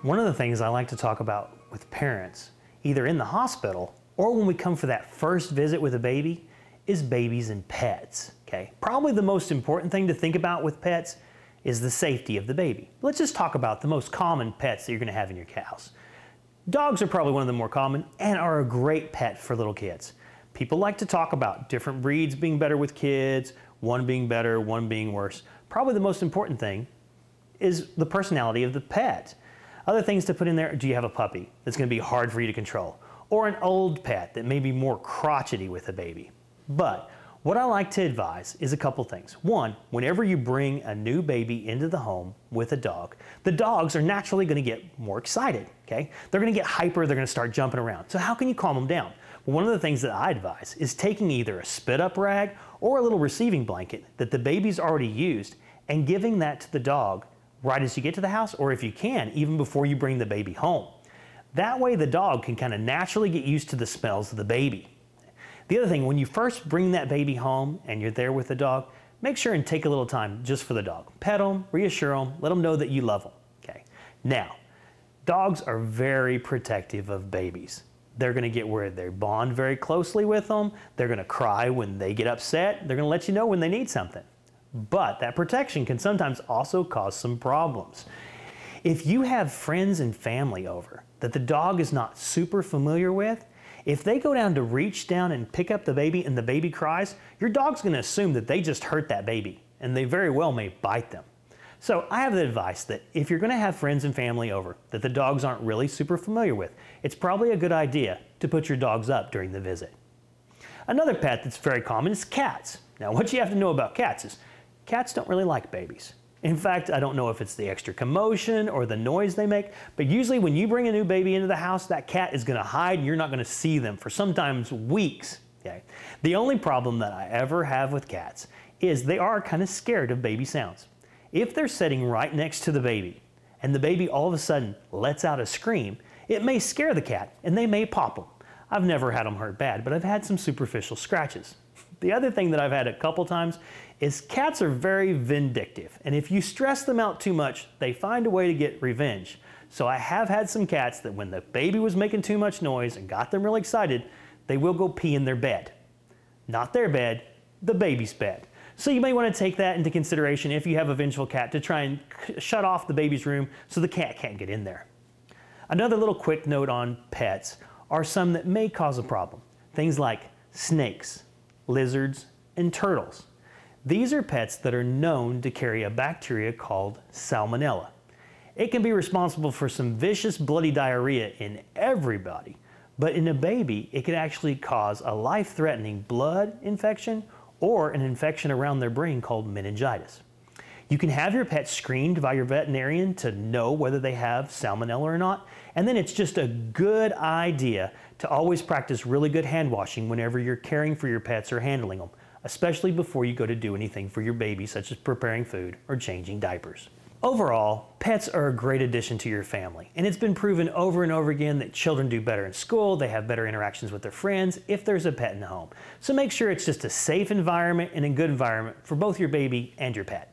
One of the things I like to talk about with parents, either in the hospital or when we come for that first visit with a baby, is babies and pets, okay? Probably the most important thing to think about with pets is the safety of the baby. Let's just talk about the most common pets that you're gonna have in your house. Dogs are probably one of the more common and are a great pet for little kids. People like to talk about different breeds being better with kids, one being better, one being worse. Probably the most important thing is the personality of the pet. Other things to put in there, do you have a puppy that's gonna be hard for you to control? Or an old pet that may be more crotchety with a baby? But what I like to advise is a couple things. One, whenever you bring a new baby into the home with a dog, the dogs are naturally gonna get more excited, okay? They're gonna get hyper, they're gonna start jumping around. So how can you calm them down? Well, one of the things that I advise is taking either a spit up rag or a little receiving blanket that the baby's already used and giving that to the dog right as you get to the house, or if you can, even before you bring the baby home. That way the dog can kind of naturally get used to the smells of the baby. The other thing, when you first bring that baby home and you're there with the dog, make sure and take a little time just for the dog. Pet them, reassure them, let them know that you love them, okay? Now, dogs are very protective of babies. They're gonna get where they bond very closely with them, they're gonna cry when they get upset, they're gonna let you know when they need something. But that protection can sometimes also cause some problems. If you have friends and family over that the dog is not super familiar with, if they go down to reach down and pick up the baby and the baby cries, your dog's gonna assume that they just hurt that baby and they very well may bite them. So I have the advice that if you're gonna have friends and family over that the dogs aren't really super familiar with, it's probably a good idea to put your dogs up during the visit. Another pet that's very common is cats. Now what you have to know about cats is cats don't really like babies. In fact, I don't know if it's the extra commotion or the noise they make, but usually when you bring a new baby into the house, that cat is gonna hide and you're not gonna see them for sometimes weeks. Okay? The only problem that I ever have with cats is they are kind of scared of baby sounds. If they're sitting right next to the baby and the baby all of a sudden lets out a scream, it may scare the cat and they may pop them. I've never had them hurt bad, but I've had some superficial scratches. The other thing that I've had a couple times is cats are very vindictive, and if you stress them out too much, they find a way to get revenge. So I have had some cats that when the baby was making too much noise and got them really excited, they will go pee in their bed. Not their bed, the baby's bed. So you may want to take that into consideration if you have a vengeful cat to try and shut off the baby's room so the cat can't get in there. Another little quick note on pets are some that may cause a problem. Things like snakes, lizards, and turtles. These are pets that are known to carry a bacteria called salmonella. It can be responsible for some vicious bloody diarrhea in everybody, but in a baby, it can actually cause a life-threatening blood infection or an infection around their brain called meningitis. You can have your pet screened by your veterinarian to know whether they have salmonella or not, and then it's just a good idea to always practice really good hand washing whenever you're caring for your pets or handling them, especially before you go to do anything for your baby, such as preparing food or changing diapers. Overall, pets are a great addition to your family, and it's been proven over and over again that children do better in school, they have better interactions with their friends if there's a pet in the home. So make sure it's just a safe environment and a good environment for both your baby and your pet.